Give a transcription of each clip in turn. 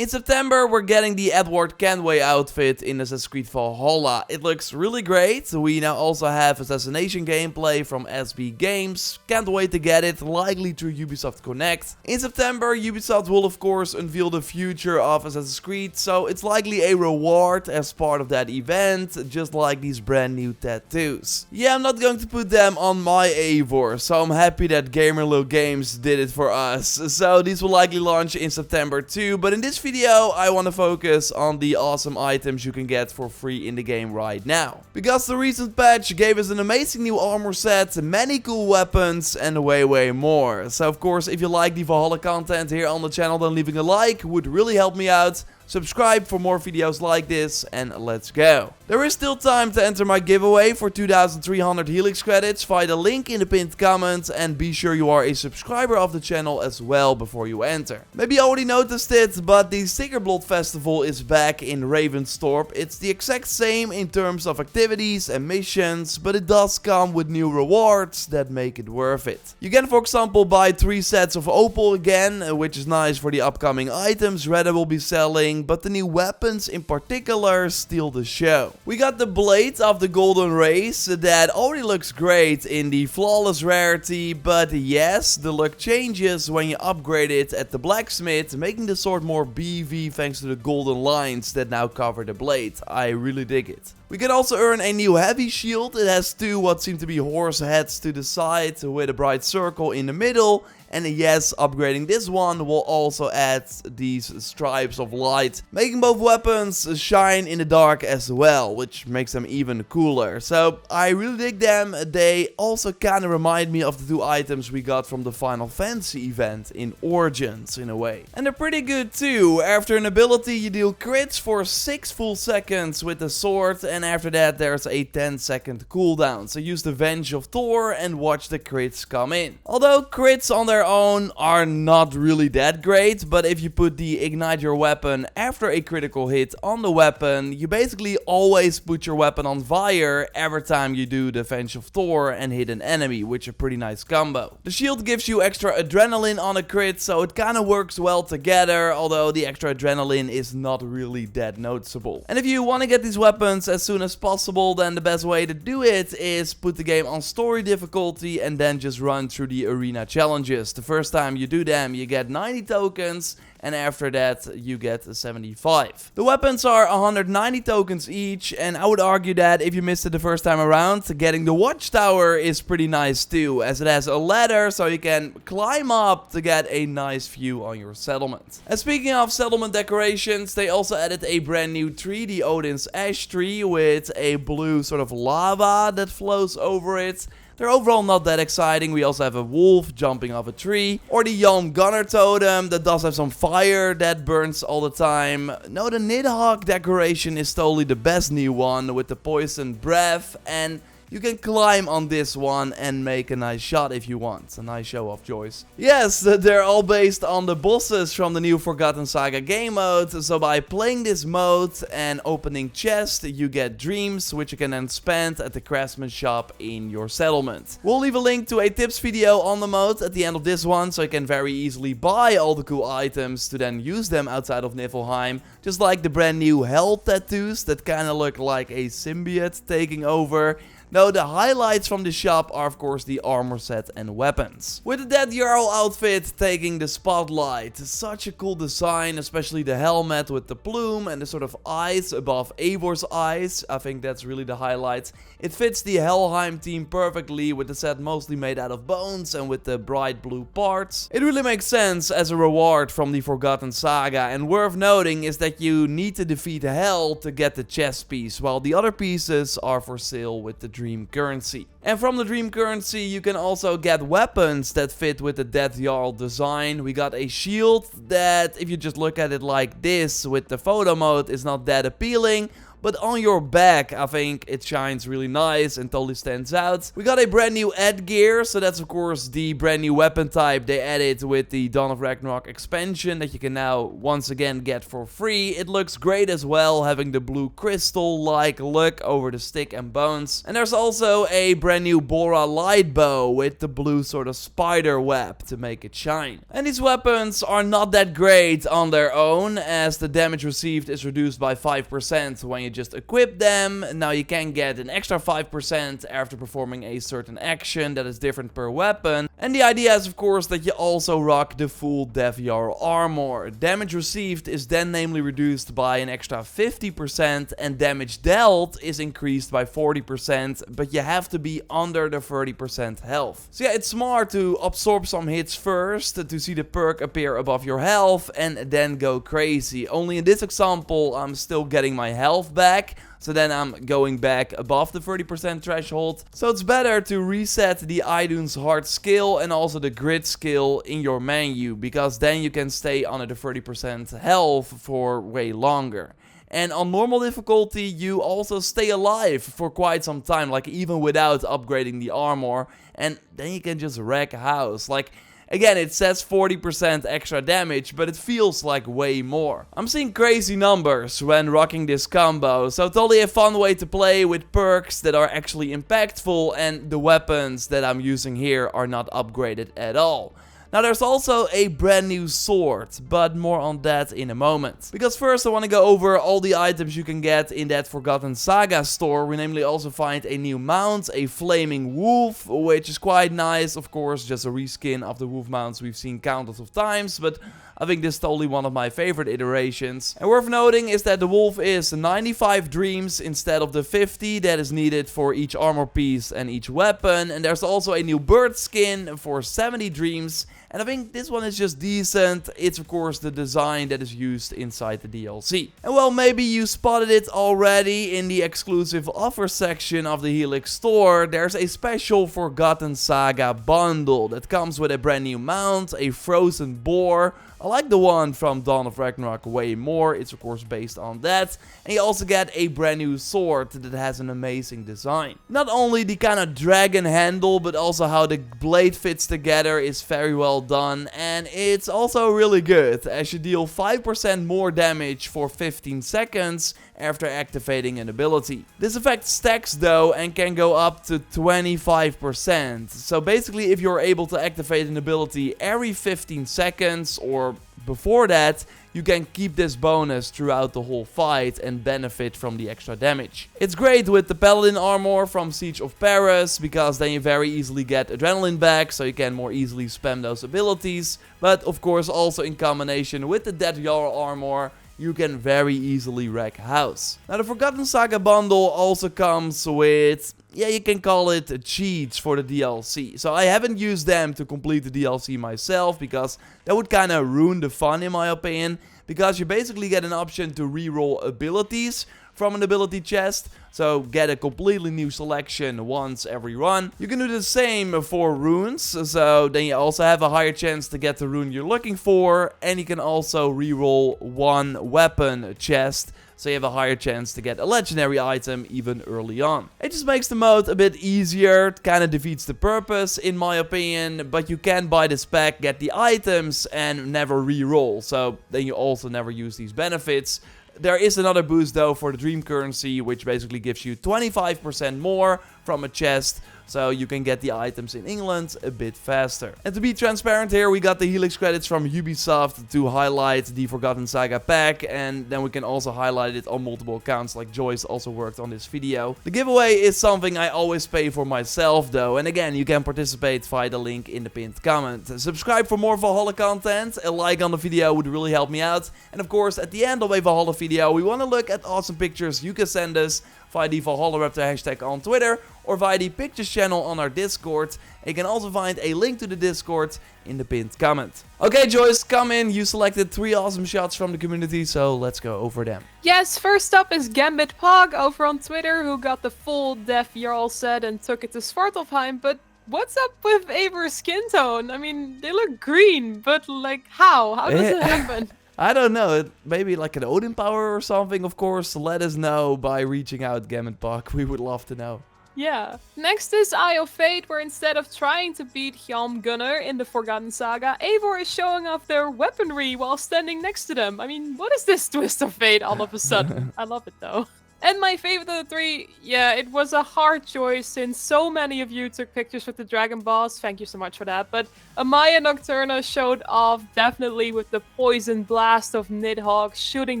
In September, we're getting the Edward Kenway outfit in Assassin's Creed Valhalla. It looks really great. We now also have assassination gameplay from SB Games. Can't wait to get it, likely through Ubisoft Connect. In September, Ubisoft will of course unveil the future of Assassin's Creed, so it's likely a reward as part of that event, just like these brand new tattoos. Yeah, I'm not going to put them on my Eivor, so I'm happy that Gamerlo Games did it for us. So these will likely launch in September too, but in this video I want to focus on the awesome items you can get for free in the game right now. Because the recent patch gave us an amazing new armor set, many cool weapons and way more. So of course, if you like the Valhalla content here on the channel, then leaving a like would really help me out. Subscribe for more videos like this, and let's go. There is still time to enter my giveaway for 2,300 Helix credits via the link in the pinned comment, and be sure you are a subscriber of the channel as well before you enter. Maybe you already noticed it, but the Sigrblot festival is back in Ravensthorpe. It's the exact same in terms of activities and missions, but it does come with new rewards that make it worth it. You can, for example, buy 3 sets of opal again, which is nice for the upcoming items Redda will be selling, but the new weapons in particular steal the show. We got the blade of the golden race that already looks great in the flawless rarity, but yes, the look changes when you upgrade it at the blacksmith, making the sword more BV thanks to the golden lines that now cover the blade. I really dig it. We can also earn a new heavy shield. It has 2 what seem to be horse heads to the side with a bright circle in the middle. And yes, upgrading this one will also add these stripes of light, making both weapons shine in the dark as well, which makes them even cooler. So I really dig them. They also kind of remind me of the 2 items we got from the Final Fantasy event in Origins in a way. And they're pretty good too. After an ability you deal crits for 6 full seconds with the sword, and after that there's a 10-second cooldown. So use the Venge of Thor and watch the crits come in. Although crits on their own are not really that great, but if you put the ignite your weapon after a critical hit on the weapon, you basically always put your weapon on fire every time you do the Venge of Thor and hit an enemy, which is a pretty nice combo. The shield gives you extra adrenaline on a crit, so it kind of works well together, although the extra adrenaline is not really that noticeable. And if you want to get these weapons as soon as possible, then the best way to do it is put the game on story difficulty and then just run through the arena challenges. The first time you do them, you get 90 tokens, and after that you get 75. The weapons are 190 tokens each, and I would argue that if you missed it the first time around, getting the watchtower is pretty nice too, as it has a ladder so you can climb up to get a nice view on your settlement. And speaking of settlement decorations, they also added a brand new tree, the Odin's Ash tree, with a blue sort of lava that flows over it. They're overall not that exciting. We also have a wolf jumping off a tree, or the Yalm Gunner totem that does have some fire that burns all the time. No, the Nidhogg decoration is totally the best new one with the poisoned breath, and you can climb on this one and make a nice shot if you want. A nice show of choice. Yes, they're all based on the bosses from the new Forgotten Saga game mode. So by playing this mode and opening chests, you get dreams, which you can then spend at the craftsman shop in your settlement. We'll leave a link to a tips video on the mode at the end of this one, so you can very easily buy all the cool items to then use them outside of Niflheim. Just like the brand new hell tattoos that kind of look like a symbiote taking over. No, the highlights from the shop are of course the armor set and weapons. With the Dead Jarl outfit taking the spotlight. Such a cool design, especially the helmet with the plume and the sort of eyes above Eivor's eyes. I think that's really the highlight. It fits the Helheim team perfectly, with the set mostly made out of bones and with the bright blue parts. It really makes sense as a reward from the Forgotten Saga, and worth noting is that you need to defeat Hell to get the chest piece, while the other pieces are for sale with the Dream currency. And from the Dream currency you can also get weapons that fit with the Dead Jarl design. We got a shield that, if you just look at it like this with the photo mode, is not that appealing, but on your back, I think it shines really nice and totally stands out. We got a brand new headgear, so that's of course the brand new weapon type they added with the Dawn of Ragnarok expansion that you can now once again get for free. It looks great as well, having the blue crystal-like look over the stick and bones. And there's also a brand new Bora light bow with the blue sort of spider web to make it shine. And these weapons are not that great on their own, as the damage received is reduced by 5% when you just equip them. Now you can get an extra 5% after performing a certain action that is different per weapon. And the idea is of course that you also rock the full Death Jarl armor. Damage received is then namely reduced by an extra 50% and damage dealt is increased by 40%, but you have to be under the 30% health. So yeah, it's smart to absorb some hits first to see the perk appear above your health and then go crazy. Only in this example I'm still getting my health back, so then I'm going back above the 30% threshold. So it's better to reset the Idun's hard skill and also the grit skill in your menu, because then you can stay under the 30% health for way longer. And on normal difficulty, you also stay alive for quite some time, like even without upgrading the armor, and then you can just wreck house. Like, again, it says 40% extra damage, but it feels like way more. I'm seeing crazy numbers when rocking this combo, so totally a fun way to play with perks that are actually impactful, and the weapons that I'm using here are not upgraded at all. Now there's also a brand new sword, but more on that in a moment. Because first I want to go over all the items you can get in that Forgotten Saga store. We namely also find a new mount, a flaming wolf, which is quite nice, of course, just a reskin of the wolf mounts we've seen countless of times, but I think this is totally one of my favorite iterations. And worth noting is that the wolf is 95 dreams instead of the 50 that is needed for each armor piece and each weapon. And there's also a new bird skin for 70 dreams. And I think this one is just decent. It's of course the design that is used inside the DLC. And well, maybe you spotted it already in the exclusive offer section of the Helix store. There's a special Forgotten Saga bundle that comes with a brand new mount, a frozen boar. I like the one from Dawn of Ragnarok way more. It's of course based on that. And you also get a brand new sword that has an amazing design. Not only the kind of dragon handle, but also how the blade fits together is very well done. And it's also really good, as you deal 5% more damage for 15 seconds after activating an ability. This effect stacks though and can go up to 25%. So basically if you're able to activate an ability every 15 seconds or before that, you can keep this bonus throughout the whole fight and benefit from the extra damage. It's great with the Paladin armor from Siege of Paris, because then you very easily get adrenaline back, so you can more easily spam those abilities. But of course also in combination with the Death Jarl armor, you can very easily wreck house. Now the Forgotten Saga bundle also comes with, yeah, you can call it cheats for the DLC. So I haven't used them to complete the DLC myself, because that would kind of ruin the fun in my opinion. Because you basically get an option to reroll abilities from an ability chest. So get a completely new selection once every run. You can do the same for runes. So then you also have a higher chance to get the rune you're looking for. And you can also reroll one weapon chest. So you have a higher chance to get a legendary item even early on. It just makes the mode a bit easier. It kind of defeats the purpose in my opinion. But you can buy this pack, get the items and never reroll. So then you also never use these benefits. There is another boost though for the dream currency, which basically gives you 25% more from a chest, so you can get the items in England a bit faster. And to be transparent here, we got the Helix credits from Ubisoft to highlight the Forgotten Saga pack, and then we can also highlight it on multiple accounts, like Joyce also worked on this video. The giveaway is something I always pay for myself though, and again, you can participate via the link in the pinned comment. Subscribe for more Valhalla content, a like on the video would really help me out, and of course at the end of a Valhalla video we want to look at awesome pictures you can send us via the JorRaptor hashtag on Twitter or via the pictures channel on our Discord. You can also find a link to the Discord in the pinned comment. Okay Joyce, come in. You selected 3 awesome shots from the community, so let's go over them. Yes, first up is Gambit Pog over on Twitter, who got the full Death Jarl set and took it to Svartalfheim, but what's up with Aver's skin tone? I mean, they look green, but like how? How does it happen? I don't know. Maybe like an Odin power or something, of course. Let us know by reaching out, Gambit Puck. We would love to know. Yeah. Next is Eye of Fate, where instead of trying to beat Hjálmgunnar in the Forgotten Saga, Eivor is showing off their weaponry while standing next to them. I mean, what is this twist of fate all of a sudden? I love it though. And my favorite of the three, yeah, it was a hard choice since so many of you took pictures with the Dragon Boss. Thank you so much for that. But Amaya Nocturna showed off definitely with the poison blast of Nidhogg shooting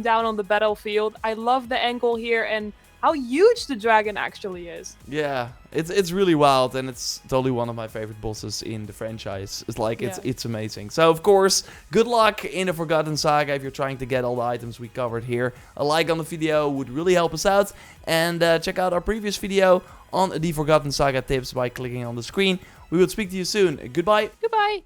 down on the battlefield. I love the angle here and how huge the dragon actually is. Yeah, it's really wild, and it's totally one of my favorite bosses in the franchise. It's like, it's amazing. So, of course, good luck in the Forgotten Saga if you're trying to get all the items we covered here. A like on the video would really help us out. And check out our previous video on the Forgotten Saga tips by clicking on the screen. We will speak to you soon. Goodbye. Goodbye.